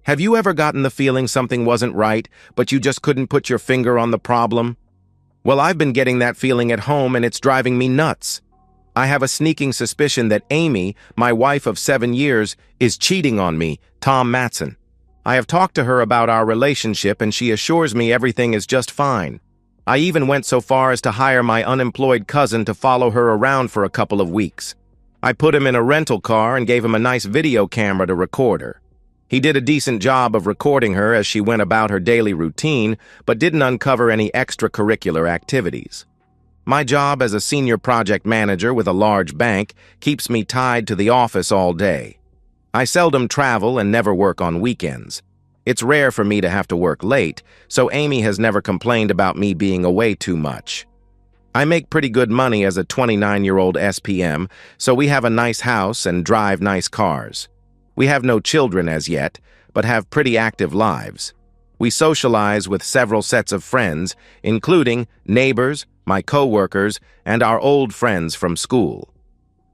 Have you ever gotten the feeling something wasn't right, but you just couldn't put your finger on the problem? Well, I've been getting that feeling at home and it's driving me nuts. I have a sneaking suspicion that Amy, my wife of 7 years, is cheating on me, Tom Matson. I have talked to her about our relationship and she assures me everything is just fine. I even went so far as to hire my unemployed cousin to follow her around for a couple of weeks. I put him in a rental car and gave him a nice video camera to record her. He did a decent job of recording her as she went about her daily routine, but didn't uncover any extracurricular activities. My job as a senior project manager with a large bank keeps me tied to the office all day. I seldom travel and never work on weekends. It's rare for me to have to work late, so Amy has never complained about me being away too much. I make pretty good money as a 29-year-old SPM, so we have a nice house and drive nice cars. We have no children as yet, but have pretty active lives. We socialize with several sets of friends, including neighbors, my co-workers, and our old friends from school.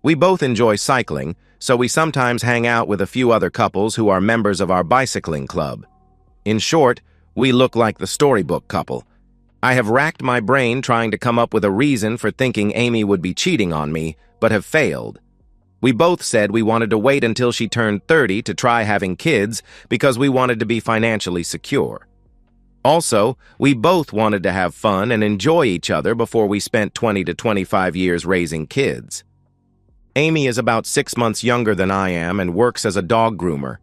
We both enjoy cycling, so we sometimes hang out with a few other couples who are members of our bicycling club. In short, we look like the storybook couple. I have racked my brain trying to come up with a reason for thinking Amy would be cheating on me, but have failed. We both said we wanted to wait until she turned 30 to try having kids because we wanted to be financially secure. Also, we both wanted to have fun and enjoy each other before we spent 20 to 25 years raising kids. Amy is about 6 months younger than I am and works as a dog groomer.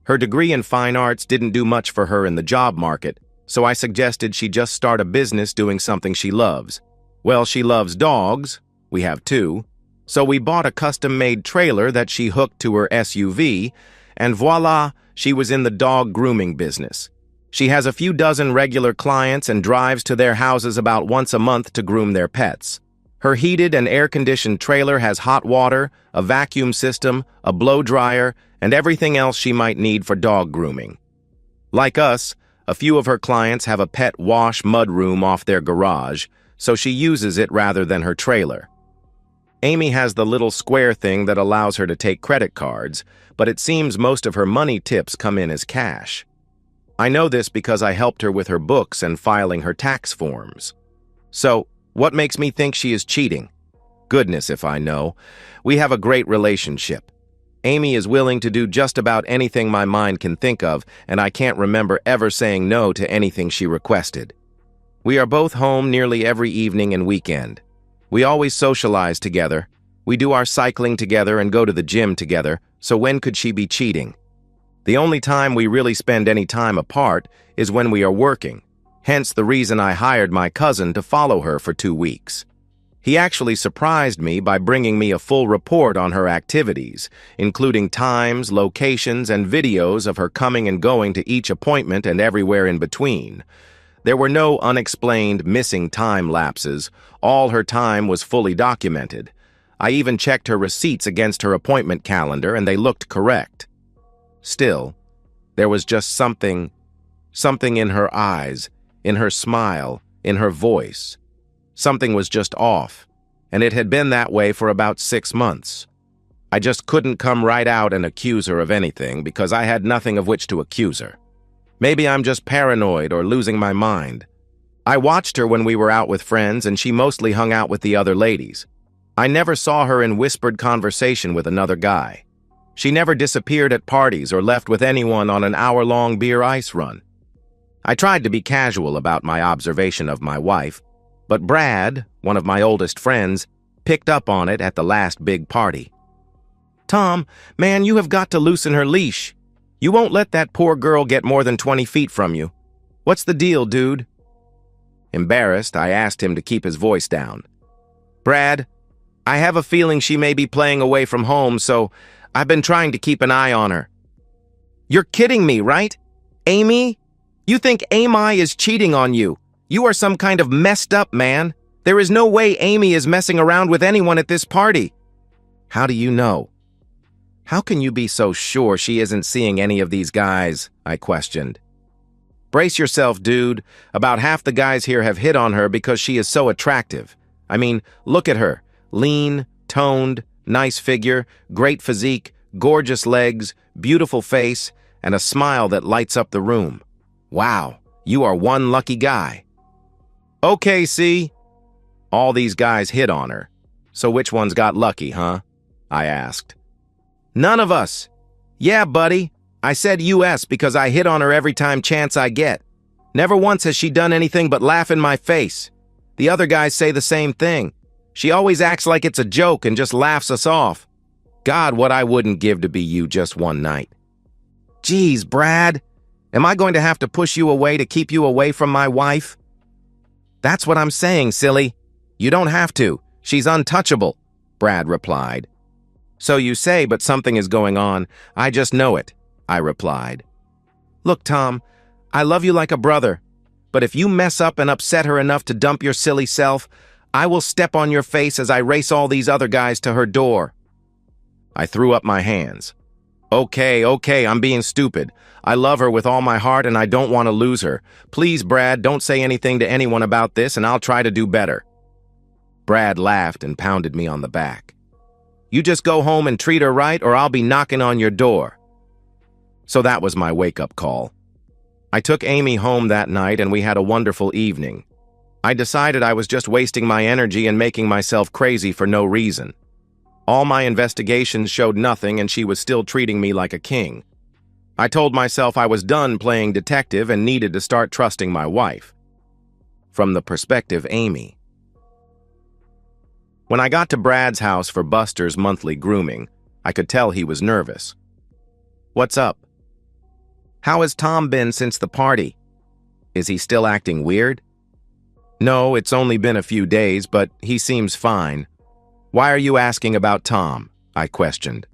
Her degree in fine arts didn't do much for her in the job market, so I suggested she just start a business doing something she loves. Well, she loves dogs. We have 2. So we bought a custom-made trailer that she hooked to her SUV, and voila, she was in the dog grooming business. She has a few dozen regular clients and drives to their houses about once a month to groom their pets. Her heated and air-conditioned trailer has hot water, a vacuum system, a blow dryer, and everything else she might need for dog grooming. Like us, a few of her clients have a pet wash mudroom off their garage, so she uses it rather than her trailer. Amy has the little square thing that allows her to take credit cards, but it seems most of her money tips come in as cash. I know this because I helped her with her books and filing her tax forms. So, what makes me think she is cheating? Goodness if I know. We have a great relationship. Amy is willing to do just about anything my mind can think of, and I can't remember ever saying no to anything she requested. We are both home nearly every evening and weekend. We always socialize together. We do our cycling together and go to the gym together, so when could she be cheating? The only time we really spend any time apart is when we are working, hence the reason I hired my cousin to follow her for 2 weeks. He actually surprised me by bringing me a full report on her activities, including times, locations, and videos of her coming and going to each appointment and everywhere in between. There were no unexplained missing time lapses. All her time was fully documented. I even checked her receipts against her appointment calendar and they looked correct. Still, there was just something in her eyes, in her smile, in her voice. Something was just off, and it had been that way for about 6 months. I just couldn't come right out and accuse her of anything because I had nothing of which to accuse her. Maybe I'm just paranoid or losing my mind. I watched her when we were out with friends and she mostly hung out with the other ladies. I never saw her in whispered conversation with another guy. She never disappeared at parties or left with anyone on an hour-long beer ice run. I tried to be casual about my observation of my wife, but Brad, one of my oldest friends, picked up on it at the last big party. "Tom, man, you have got to loosen her leash. You won't let that poor girl get more than 20 feet from you. What's the deal, dude?" Embarrassed, I asked him to keep his voice down. "Brad, I have a feeling she may be playing away from home, so I've been trying to keep an eye on her." "You're kidding me, right? Amy? You think Amy is cheating on you? You are some kind of messed up man. There is no way Amy is messing around with anyone at this party." "How do you know?" "How can you be so sure she isn't seeing any of these guys?" I questioned. "Brace yourself, dude. About half the guys here have hit on her because she is so attractive. I mean, look at her. Lean, toned, nice figure, great physique, gorgeous legs, beautiful face, and a smile that lights up the room. Wow, you are one lucky guy. Okay, see? All these guys hit on her. So which one's got lucky, huh? I asked. None of us. Yeah, buddy. I said US because I hit on her every chance I get. Never once has she done anything but laugh in my face. The other guys say the same thing. She always acts like it's a joke and just laughs us off. God, what I wouldn't give to be you just one night. Geez, Brad, am I going to have to push you away to keep you away from my wife? That's what I'm saying, silly. You don't have to. She's untouchable, Brad replied. So you say, but something is going on. I just know it, I replied. Look, Tom, I love you like a brother, but if you mess up and upset her enough to dump your silly self, I will step on your face as I race all these other guys to her door. I threw up my hands. Okay, I'm being stupid. I love her with all my heart and I don't want to lose her. Please, Brad, don't say anything to anyone about this and I'll try to do better. Brad laughed and pounded me on the back. You just go home and treat her right or I'll be knocking on your door. So that was my wake-up call. I took Amy home that night and we had a wonderful evening. I decided I was just wasting my energy and making myself crazy for no reason. All my investigations showed nothing and she was still treating me like a king. I told myself I was done playing detective and needed to start trusting my wife. From the perspective Amy. When I got to Brad's house for Buster's monthly grooming, I could tell he was nervous. What's up? How has Tom been since the party? Is he still acting weird? No, it's only been a few days, but he seems fine. Why are you asking about Tom? I questioned.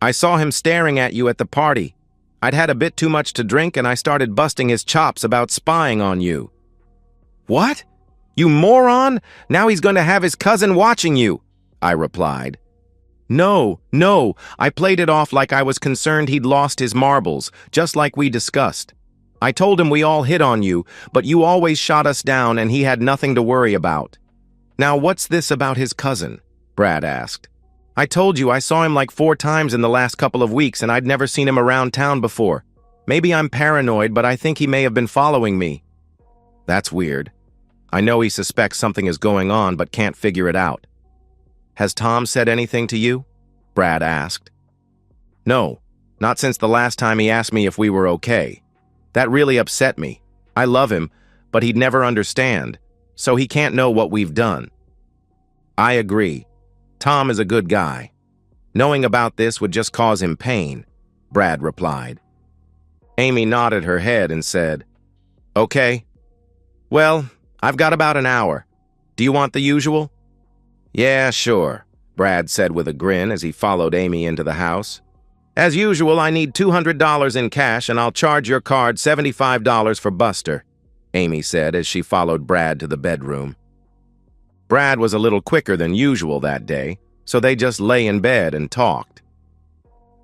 I saw him staring at you at the party. I'd had a bit too much to drink and I started busting his chops about spying on you. What? You moron! Now he's going to have his cousin watching you, I replied. No, I played it off like I was concerned he'd lost his marbles, just like we discussed. I told him we all hit on you, but you always shot us down and he had nothing to worry about. Now what's this about his cousin? Brad asked. I told you I saw him like 4 times in the last couple of weeks and I'd never seen him around town before. Maybe I'm paranoid, but I think he may have been following me. That's weird. I know he suspects something is going on but can't figure it out. Has Tom said anything to you? Brad asked. No, not since the last time he asked me if we were okay. That really upset me. I love him, but he'd never understand, so he can't know what we've done. I agree. Tom is a good guy. Knowing about this would just cause him pain, Brad replied. Amy nodded her head and said, Okay. Well, I've got about an hour. Do you want the usual? Yeah, sure, Brad said with a grin as he followed Amy into the house. As usual, I need $200 in cash and I'll charge your card $75 for Buster, Amy said as she followed Brad to the bedroom. Brad was a little quicker than usual that day, so they just lay in bed and talked.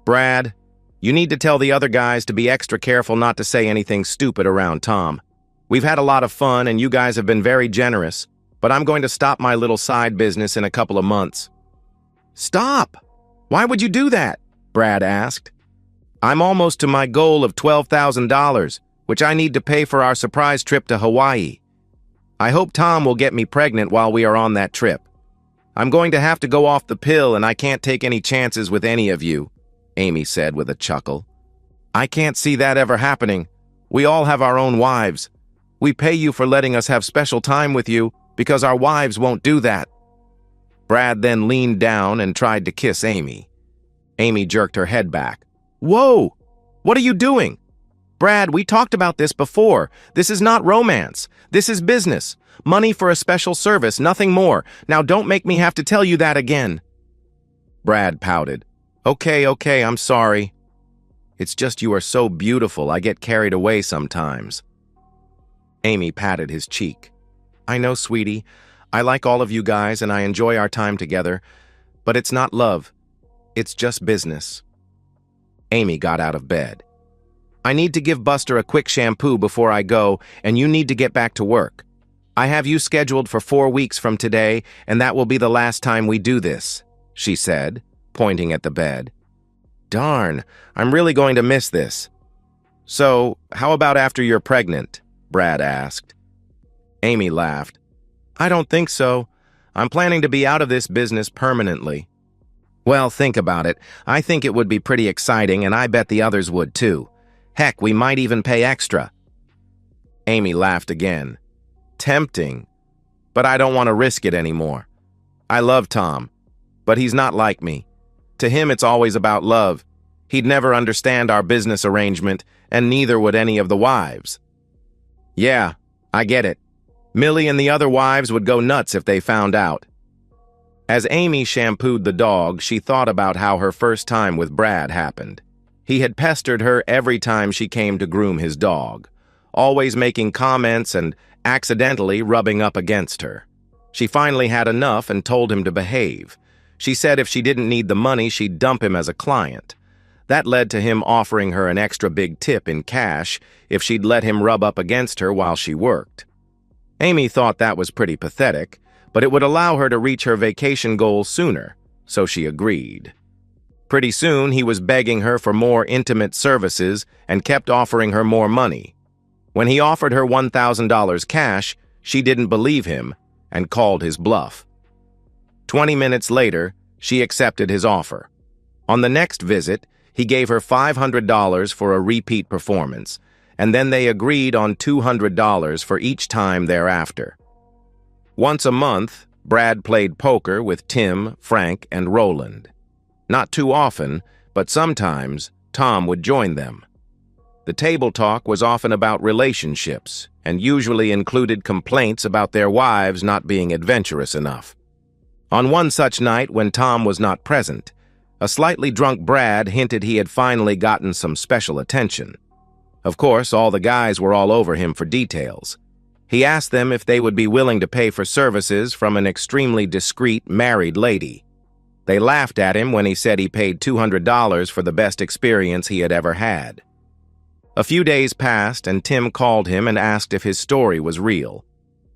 Brad, you need to tell the other guys to be extra careful not to say anything stupid around Tom. We've had a lot of fun and you guys have been very generous, but I'm going to stop my little side business in a couple of months. Stop! Why would you do that? Brad asked. I'm almost to my goal of $12,000, which I need to pay for our surprise trip to Hawaii. I hope Tom will get me pregnant while we are on that trip. I'm going to have to go off the pill and I can't take any chances with any of you, Amy said with a chuckle. I can't see that ever happening. We all have our own wives. We pay you for letting us have special time with you because our wives won't do that. Brad then leaned down and tried to kiss Amy. Amy jerked her head back. Whoa! What are you doing? Brad, we talked about this before. This is not romance. This is business. Money for a special service, nothing more. Now don't make me have to tell you that again. Brad pouted. Okay, I'm sorry. It's just you are so beautiful, I get carried away sometimes. Amy patted his cheek. I know, sweetie. I like all of you guys and I enjoy our time together, but it's not love. It's just business. Amy got out of bed. I need to give Buster a quick shampoo before I go, and you need to get back to work. I have you scheduled for 4 weeks from today, and that will be the last time we do this, she said, pointing at the bed. Darn, I'm really going to miss this. So, how about after you're pregnant? Brad asked. Amy laughed. I don't think so. I'm planning to be out of this business permanently. Well, think about it. I think it would be pretty exciting, and I bet the others would too. Heck, we might even pay extra. Amy laughed again. Tempting, but I don't want to risk it anymore. I love Tom, but he's not like me. To him, it's always about love. He'd never understand our business arrangement, and neither would any of the wives. Yeah, I get it. Millie and the other wives would go nuts if they found out. As Amy shampooed the dog, she thought about how her first time with Brad happened. He had pestered her every time she came to groom his dog, always making comments and accidentally rubbing up against her. She finally had enough and told him to behave. She said if she didn't need the money, she'd dump him as a client. That led to him offering her an extra big tip in cash if she'd let him rub up against her while she worked. Amy thought that was pretty pathetic, but it would allow her to reach her vacation goal sooner, so she agreed. Pretty soon, he was begging her for more intimate services and kept offering her more money. When he offered her $1,000 cash, she didn't believe him and called his bluff. 20 minutes later, she accepted his offer. On the next visit, he gave her $500 for a repeat performance, and then they agreed on $200 for each time thereafter. Once a month, Brad played poker with Tim, Frank, and Roland. Not too often, but sometimes Tom would join them. The table talk was often about relationships and usually included complaints about their wives not being adventurous enough. On one such night when Tom was not present, a slightly drunk Brad hinted he had finally gotten some special attention. Of course, all the guys were all over him for details. He asked them if they would be willing to pay for services from an extremely discreet married lady. They laughed at him when he said he paid $200 for the best experience he had ever had. A few days passed, and Tim called him and asked if his story was real.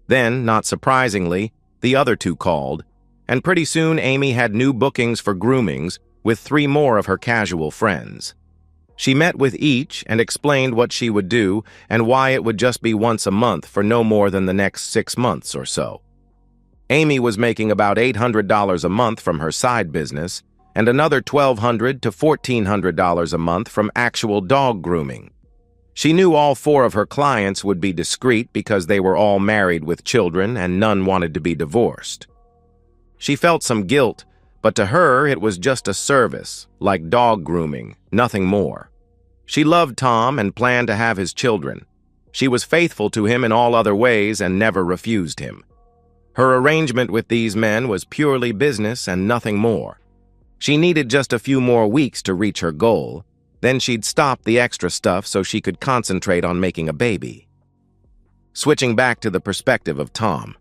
Then, not surprisingly, the other two called, and pretty soon Amy had new bookings for groomings with 3 more of her casual friends. She met with each and explained what she would do and why it would just be once a month for no more than the next 6 months or so. Amy was making about $800 a month from her side business and another $1,200 to $1,400 a month from actual dog grooming. She knew all 4 of her clients would be discreet because they were all married with children and none wanted to be divorced. She felt some guilt, but to her it was just a service, like dog grooming, nothing more. She loved Tom and planned to have his children. She was faithful to him in all other ways and never refused him. Her arrangement with these men was purely business and nothing more. She needed just a few more weeks to reach her goal. Then she'd stop the extra stuff so she could concentrate on making a baby. Switching back to the perspective of Tom.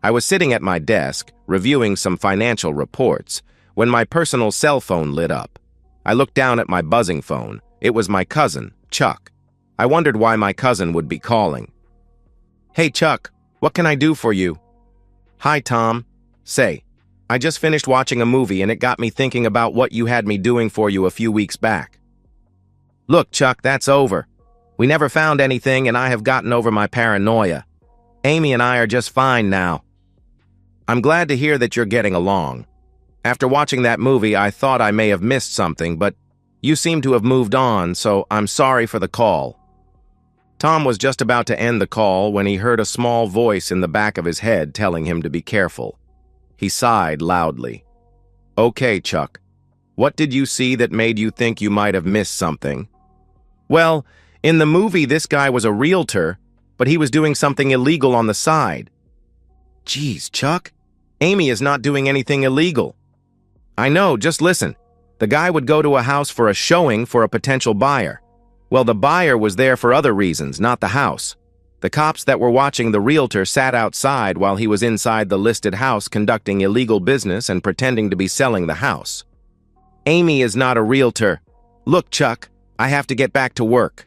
I was sitting at my desk, reviewing some financial reports, when my personal cell phone lit up. I looked down at my buzzing phone. It was my cousin, Chuck. I wondered why my cousin would be calling. Hey, Chuck, what can I do for you? Hi, Tom. Say, I just finished watching a movie and it got me thinking about what you had me doing for you a few weeks back. Look, Chuck, that's over. We never found anything and I have gotten over my paranoia. Amy and I are just fine now. I'm glad to hear that you're getting along. After watching that movie, I thought I may have missed something, but you seem to have moved on, so I'm sorry for the call. Tom was just about to end the call when he heard a small voice in the back of his head telling him to be careful. He sighed loudly. Okay, Chuck. What did you see that made you think you might have missed something? Well, in the movie, this guy was a realtor, but he was doing something illegal on the side. Geez, Chuck, Amy is not doing anything illegal. I know, just listen. The guy would go to a house for a showing for a potential buyer. Well, the buyer was there for other reasons, not the house. The cops that were watching the realtor sat outside while he was inside the listed house conducting illegal business and pretending to be selling the house. Amy is not a realtor. Look, Chuck, I have to get back to work.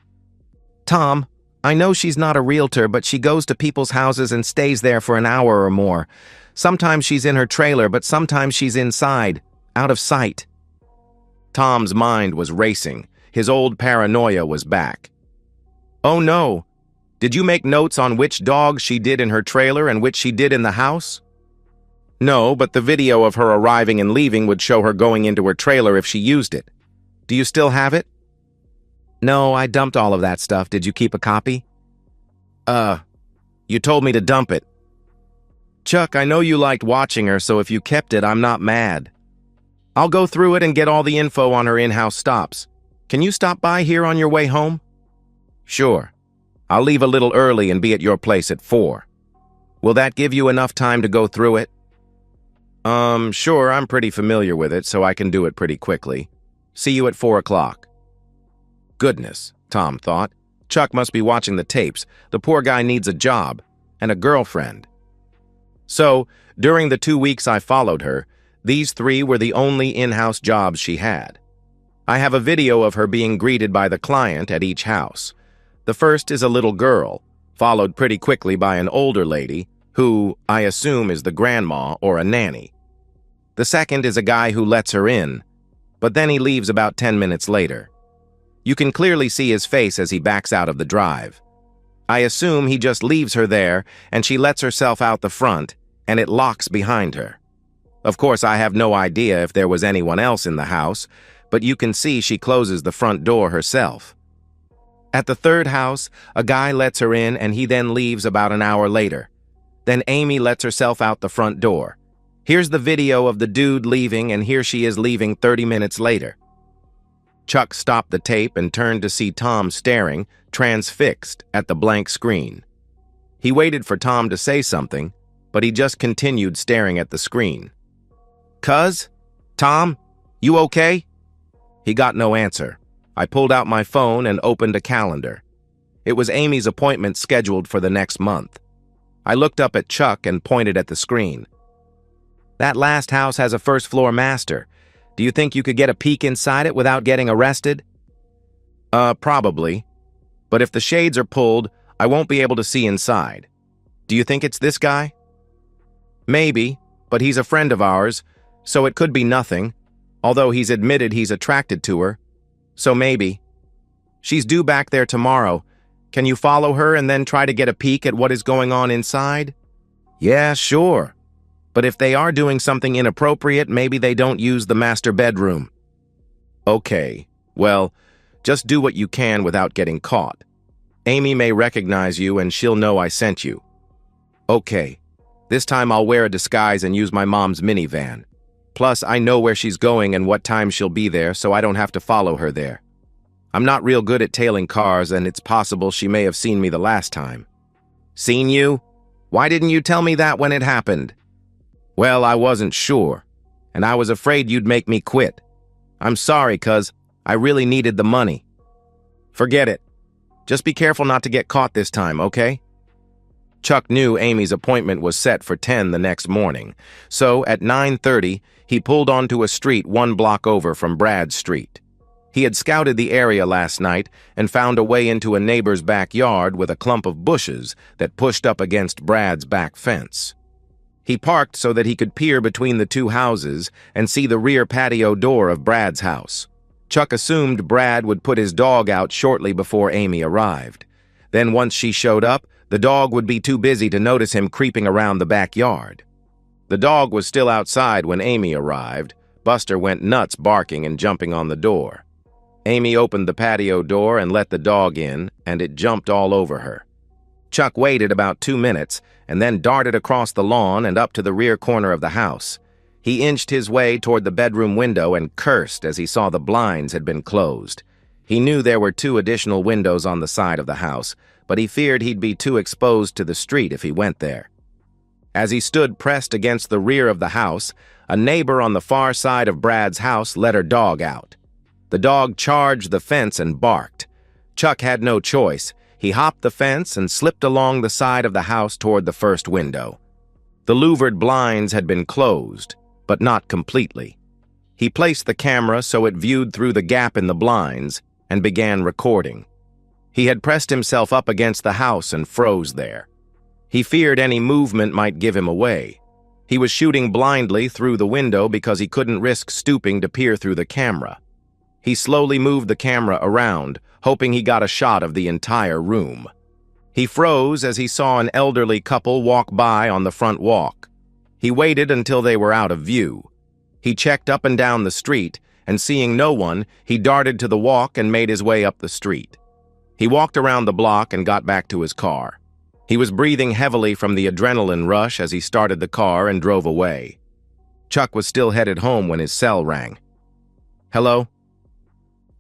Tom, I know she's not a realtor, but she goes to people's houses and stays there for an hour or more. Sometimes she's in her trailer, but sometimes she's inside, out of sight. Tom's mind was racing. His old paranoia was back. Oh no! Did you make notes on which dogs she did in her trailer and which she did in the house? No, but the video of her arriving and leaving would show her going into her trailer if she used it. Do you still have it? No, I dumped all of that stuff. Did you keep a copy? You told me to dump it. Chuck, I know you liked watching her, so if you kept it, I'm not mad. I'll go through it and get all the info on her in-house stops. Can you stop by here on your way home? Sure. I'll leave a little early and be at your place at 4. Will that give you enough time to go through it? Sure, I'm pretty familiar with it, so I can do it pretty quickly. See you at 4 o'clock. Goodness, Tom thought. Chuck must be watching the tapes. The poor guy needs a job and a girlfriend. So, during the 2 weeks I followed her, these 3 were the only in-house jobs she had. I have a video of her being greeted by the client at each house. The first is a little girl, followed pretty quickly by an older lady, who I assume is the grandma or a nanny. The second is a guy who lets her in, but then he leaves about 10 minutes later. You can clearly see his face as he backs out of the drive. I assume he just leaves her there and she lets herself out the front and it locks behind her. Of course, I have no idea if there was anyone else in the house, but you can see she closes the front door herself. At the third house, a guy lets her in and he then leaves about an hour later. Then Amy lets herself out the front door. Here's the video of the dude leaving and here she is leaving 30 minutes later. Chuck stopped the tape and turned to see Tom staring, transfixed, at the blank screen. He waited for Tom to say something, but he just continued staring at the screen. "Cuz? Tom? You okay?" He got no answer. I pulled out my phone and opened a calendar. It was Amy's appointment scheduled for the next month. I looked up at Chuck and pointed at the screen. "That last house has a first-floor master. Do you think you could get a peek inside it without getting arrested?" Probably. But if the shades are pulled, I won't be able to see inside. Do you think it's this guy? Maybe, but he's a friend of ours, so it could be nothing, although he's admitted he's attracted to her. So maybe. She's due back there tomorrow. Can you follow her and then try to get a peek at what is going on inside? Yeah, sure. But if they are doing something inappropriate, maybe they don't use the master bedroom. Okay, well, just do what you can without getting caught. Amy may recognize you and she'll know I sent you. Okay, this time I'll wear a disguise and use my mom's minivan. Plus, I know where she's going and what time she'll be there, so I don't have to follow her there. I'm not real good at tailing cars, and it's possible she may have seen me the last time. Seen you? Why didn't you tell me that when it happened? Well, I wasn't sure, and I was afraid you'd make me quit. I'm sorry, cuz I really needed the money. Forget it. Just be careful not to get caught this time, okay? Chuck knew Amy's appointment was set for 10 the next morning, so at 9:30, he pulled onto a street 1 block over from Brad Street. He had scouted the area last night and found a way into a neighbor's backyard with a clump of bushes that pushed up against Brad's back fence. He parked so that he could peer between the 2 houses and see the rear patio door of Brad's house. Chuck assumed Brad would put his dog out shortly before Amy arrived. Then once she showed up, the dog would be too busy to notice him creeping around the backyard. The dog was still outside when Amy arrived. Buster went nuts barking and jumping on the door. Amy opened the patio door and let the dog in, and it jumped all over her. Chuck waited about 2 minutes and then darted across the lawn and up to the rear corner of the house. He inched his way toward the bedroom window and cursed as he saw the blinds had been closed. He knew there were 2 additional windows on the side of the house, but he feared he'd be too exposed to the street if he went there. As he stood pressed against the rear of the house, a neighbor on the far side of Brad's house let her dog out. The dog charged the fence and barked. Chuck had no choice. He hopped the fence and slipped along the side of the house toward the first window. The louvered blinds had been closed, but not completely. He placed the camera so it viewed through the gap in the blinds and began recording. He had pressed himself up against the house and froze there. He feared any movement might give him away. He was shooting blindly through the window because he couldn't risk stooping to peer through the camera. He slowly moved the camera around, hoping he got a shot of the entire room. He froze as he saw an elderly couple walk by on the front walk. He waited until they were out of view. He checked up and down the street, and seeing no one, he darted to the walk and made his way up the street. He walked around the block and got back to his car. He was breathing heavily from the adrenaline rush as he started the car and drove away. Chuck was still headed home when his cell rang. "Hello?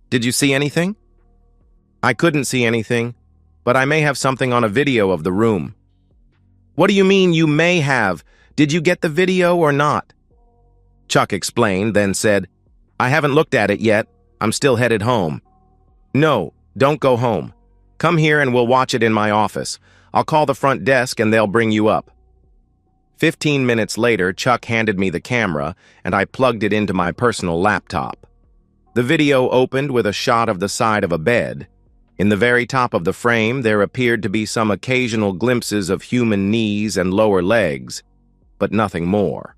Did you see anything?" "I couldn't see anything, but I may have something on a video of the room." "What do you mean you may have? Did you get the video or not?" Chuck explained, then said, "I haven't looked at it yet. I'm still headed home." "No, don't go home. Come here and we'll watch it in my office. I'll call the front desk and they'll bring you up." 15 minutes later, Chuck handed me the camera and I plugged it into my personal laptop. The video opened with a shot of the side of a bed. In the very top of the frame, there appeared to be some occasional glimpses of human knees and lower legs, but nothing more.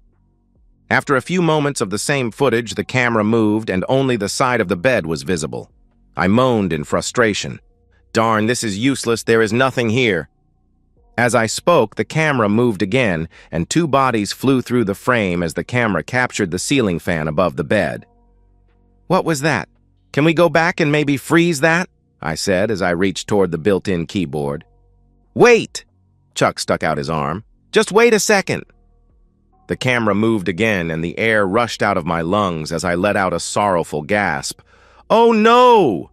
After a few moments of the same footage, the camera moved and only the side of the bed was visible. I moaned in frustration. "Darn, this is useless. There is nothing here." As I spoke, the camera moved again, and two bodies flew through the frame as the camera captured the ceiling fan above the bed. "What was that? Can we go back and maybe freeze that?" I said as I reached toward the built-in keyboard. "Wait!" Chuck stuck out his arm. "Just wait a second." The camera moved again, and the air rushed out of my lungs as I let out a sorrowful gasp. "Oh no!"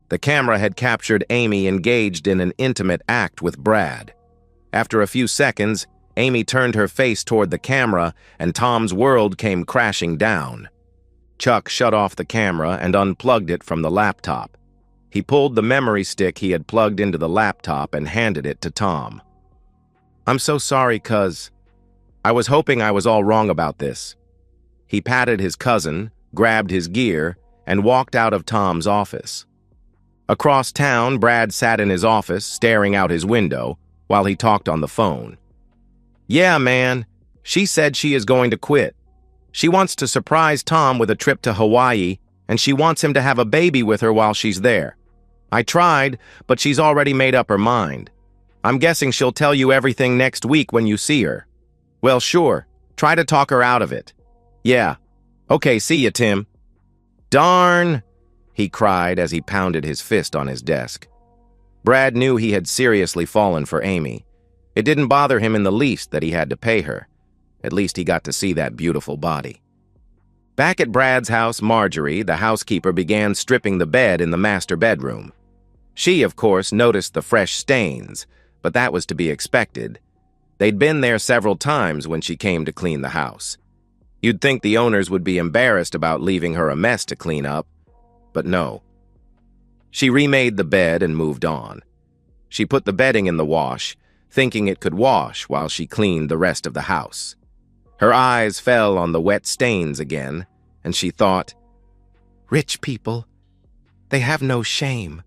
The camera had captured Amy engaged in an intimate act with Brad. After a few seconds, Amy turned her face toward the camera, and Tom's world came crashing down. Chuck shut off the camera and unplugged it from the laptop. He pulled the memory stick he had plugged into the laptop and handed it to Tom. "I'm so sorry, cuz I was hoping I was all wrong about this." He patted his cousin, grabbed his gear, and walked out of Tom's office. Across town, Brad sat in his office, staring out his window, while he talked on the phone. "Yeah, man, she said she is going to quit. She wants to surprise Tom with a trip to Hawaii, and she wants him to have a baby with her while she's there. I tried, but she's already made up her mind. I'm guessing she'll tell you everything next week when you see her." "Well, sure. Try to talk her out of it." "Yeah. Okay, see ya, Tim." "Darn!" he cried as he pounded his fist on his desk. Brad knew he had seriously fallen for Amy. It didn't bother him in the least that he had to pay her. At least he got to see that beautiful body. Back at Brad's house, Marjorie, the housekeeper, began stripping the bed in the master bedroom. She, of course, noticed the fresh stains, but that was to be expected. They'd been there several times when she came to clean the house. You'd think the owners would be embarrassed about leaving her a mess to clean up, but no. She remade the bed and moved on. She put the bedding in the wash, thinking it could wash while she cleaned the rest of the house. Her eyes fell on the wet stains again, and she thought, "Rich people, they have no shame."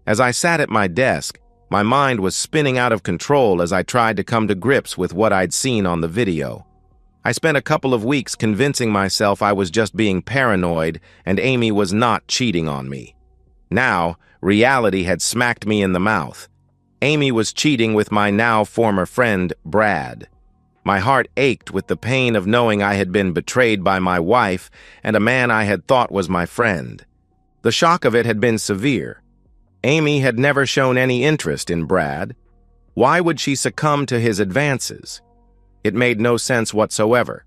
As I sat at my desk, my mind was spinning out of control as I tried to come to grips with what I'd seen on the video. I spent a couple of weeks convincing myself I was just being paranoid and Amy was not cheating on me. Now, reality had smacked me in the mouth. Amy was cheating with my now former friend, Brad. My heart ached with the pain of knowing I had been betrayed by my wife and a man I had thought was my friend. The shock of it had been severe. Amy had never shown any interest in Brad. Why would she succumb to his advances? It made no sense whatsoever.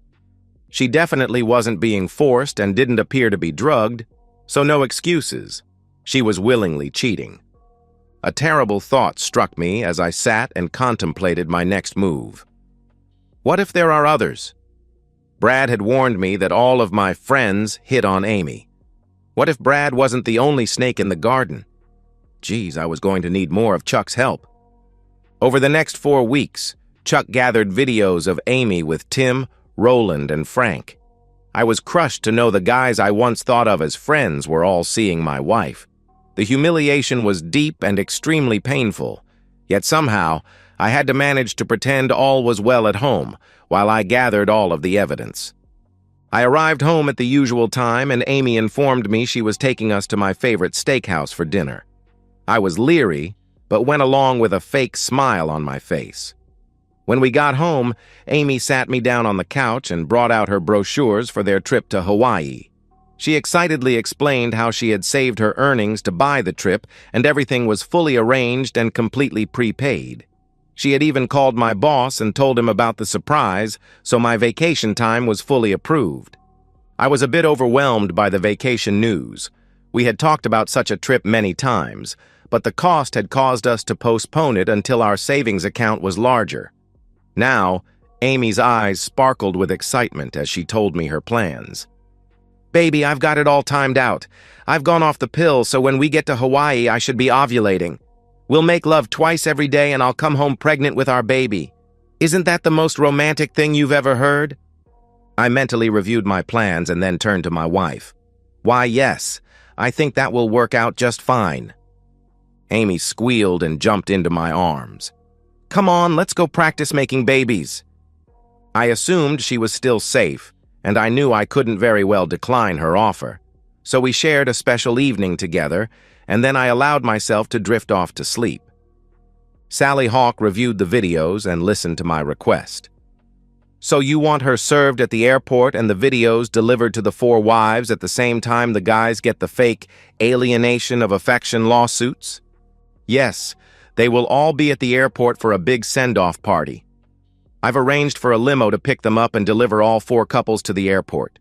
She definitely wasn't being forced and didn't appear to be drugged, so no excuses. She was willingly cheating. A terrible thought struck me as I sat and contemplated my next move. What if there are others? Brad had warned me that all of my friends hit on Amy. What if Brad wasn't the only snake in the garden? Geez, I was going to need more of Chuck's help. Over the next 4 weeks, Chuck gathered videos of Amy with Tim, Roland, and Frank. I was crushed to know the guys I once thought of as friends were all seeing my wife. The humiliation was deep and extremely painful, yet somehow I had to manage to pretend all was well at home while I gathered all of the evidence. I arrived home at the usual time, and Amy informed me she was taking us to my favorite steakhouse for dinner. I was leery, but went along with a fake smile on my face. When we got home, Amy sat me down on the couch and brought out her brochures for their trip to Hawaii. She excitedly explained how she had saved her earnings to buy the trip, and everything was fully arranged and completely prepaid. She had even called my boss and told him about the surprise, so my vacation time was fully approved. I was a bit overwhelmed by the vacation news. We had talked about such a trip many times, but the cost had caused us to postpone it until our savings account was larger. Now, Amy's eyes sparkled with excitement as she told me her plans. "Baby, I've got it all timed out. I've gone off the pill, so when we get to Hawaii, I should be ovulating. We'll make love twice every day and I'll come home pregnant with our baby. Isn't that the most romantic thing you've ever heard?" I mentally reviewed my plans and then turned to my wife. "Why, yes, I think that will work out just fine." Amy squealed and jumped into my arms. "Come on, let's go practice making babies." I assumed she was still safe, and I knew I couldn't very well decline her offer. So we shared a special evening together, and then I allowed myself to drift off to sleep. Sally Hawk reviewed the videos and listened to my request. "So you want her served at the airport and the videos delivered to the 4 wives at the same time the guys get the fake alienation of affection lawsuits?" "Yes, they will all be at the airport for a big send-off party. I've arranged for a limo to pick them up and deliver all 4 couples to the airport.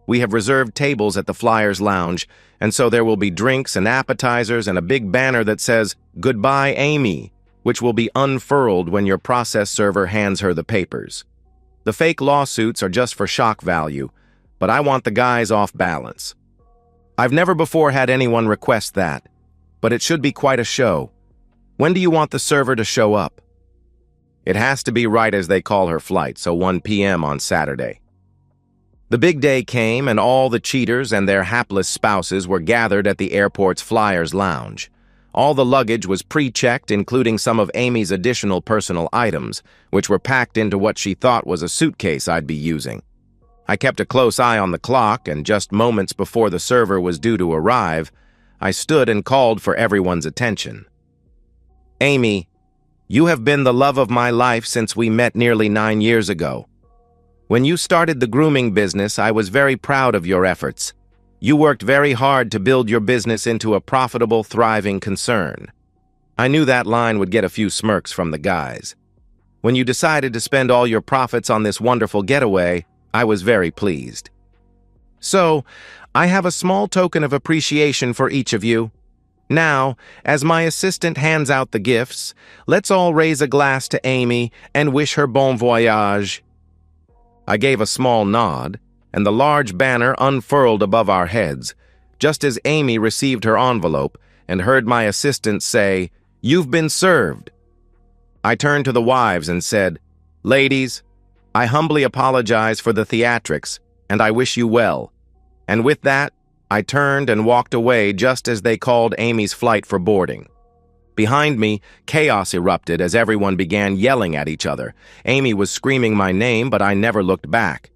We have reserved tables at the Flyers Lounge, and so there will be drinks and appetizers and a big banner that says, 'Goodbye, Amy,' which will be unfurled when your process server hands her the papers. The fake lawsuits are just for shock value, but I want the guys off balance. I've never before had anyone request that, but it should be quite a show. When do you want the server to show up?" "It has to be right as they call her flight, so 1 p.m. on Saturday." The big day came, and all the cheaters and their hapless spouses were gathered at the airport's Flyers Lounge. All the luggage was pre-checked, including some of Amy's additional personal items, which were packed into what she thought was a suitcase I'd be using. I kept a close eye on the clock, and just moments before the server was due to arrive, I stood and called for everyone's attention. "Amy, you have been the love of my life since we met nearly 9 years ago. When you started the grooming business, I was very proud of your efforts. You worked very hard to build your business into a profitable, thriving concern." I knew that line would get a few smirks from the guys. "When you decided to spend all your profits on this wonderful getaway, I was very pleased. So, I have a small token of appreciation for each of you. Now, as my assistant hands out the gifts, let's all raise a glass to Amy and wish her bon voyage." I gave a small nod, and the large banner unfurled above our heads, just as Amy received her envelope and heard my assistant say, "You've been served." I turned to the wives and said, "Ladies, I humbly apologize for the theatrics, and I wish you well." And with that, I turned and walked away just as they called Amy's flight for boarding. Behind me, chaos erupted as everyone began yelling at each other. Amy was screaming my name, but I never looked back.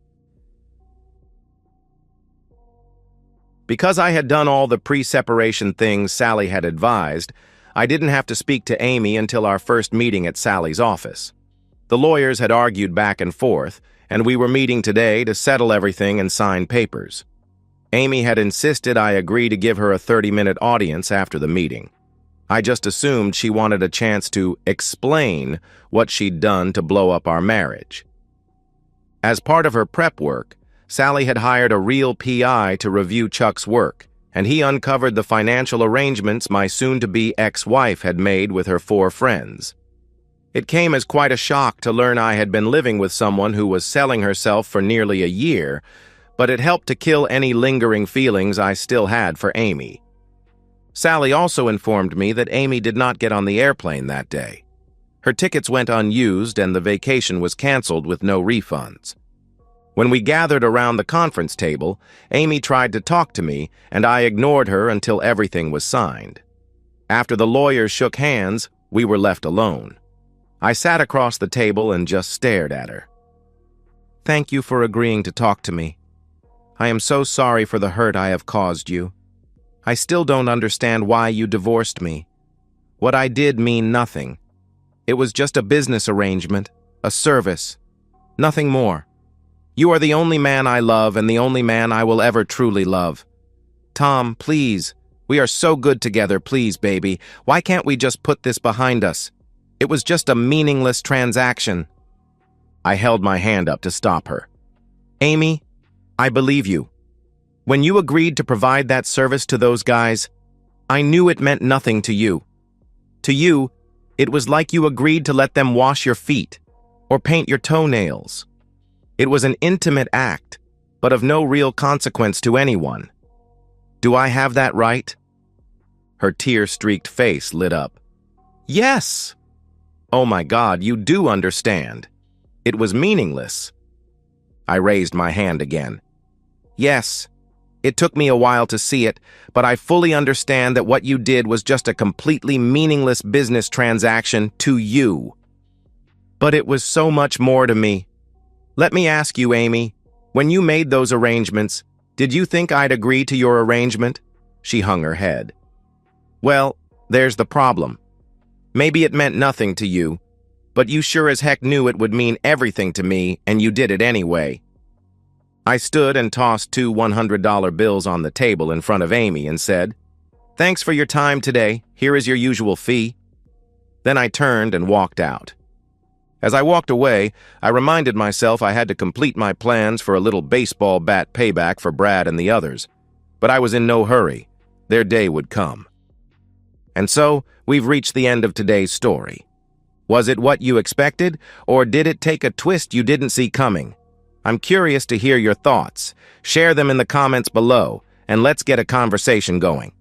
Because I had done all the pre-separation things Sally had advised, I didn't have to speak to Amy until our first meeting at Sally's office. The lawyers had argued back and forth, and we were meeting today to settle everything and sign papers. Amy had insisted I agree to give her a 30-minute audience after the meeting. I just assumed she wanted a chance to explain what she'd done to blow up our marriage. As part of her prep work, Sally had hired a real PI to review Chuck's work, and he uncovered the financial arrangements my soon-to-be ex-wife had made with her 4 friends. It came as quite a shock to learn I had been living with someone who was selling herself for nearly a year, but it helped to kill any lingering feelings I still had for Amy. Sally also informed me that Amy did not get on the airplane that day. Her tickets went unused and the vacation was canceled with no refunds. When we gathered around the conference table, Amy tried to talk to me, and I ignored her until everything was signed. After the lawyers shook hands, we were left alone. I sat across the table and just stared at her. "Thank you for agreeing to talk to me. I am so sorry for the hurt I have caused you. I still don't understand why you divorced me. What I did mean nothing. It was just a business arrangement, a service, nothing more. You are the only man I love and the only man I will ever truly love. Tom, please, we are so good together, please, baby. Why can't we just put this behind us? It was just a meaningless transaction. I held my hand up to stop her. Amy, I believe you. When you agreed to provide that service to those guys, I knew it meant nothing to you. To you, it was like you agreed to let them wash your feet or paint your toenails. It was an intimate act, but of no real consequence to anyone. Do I have that right? Her tear-streaked face lit up. Yes! Oh my God, you do understand. It was meaningless. I raised my hand again. Yes, it took me a while to see it, but I fully understand that what you did was just a completely meaningless business transaction to you. But it was so much more to me. Let me ask you, Amy, when you made those arrangements, did you think I'd agree to your arrangement? She hung her head. Well, there's the problem. Maybe it meant nothing to you, but you sure as heck knew it would mean everything to me, and you did it anyway. I stood and tossed 2 $100 bills on the table in front of Amy and said, "Thanks for your time today. Here is your usual fee." Then I turned and walked out. As I walked away, I reminded myself I had to complete my plans for a little baseball bat payback for Brad and the others. But I was in no hurry. Their day would come. And so, we've reached the end of today's story. Was it what you expected, or did it take a twist you didn't see coming? I'm curious to hear your thoughts. Share them in the comments below, and let's get a conversation going.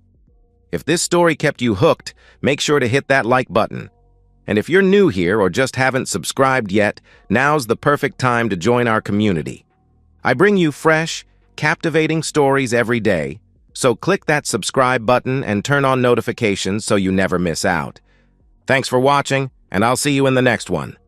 If this story kept you hooked, make sure to hit that like button. And if you're new here or just haven't subscribed yet, now's the perfect time to join our community. I bring you fresh, captivating stories every day, so click that subscribe button and turn on notifications so you never miss out. Thanks for watching, and I'll see you in the next one.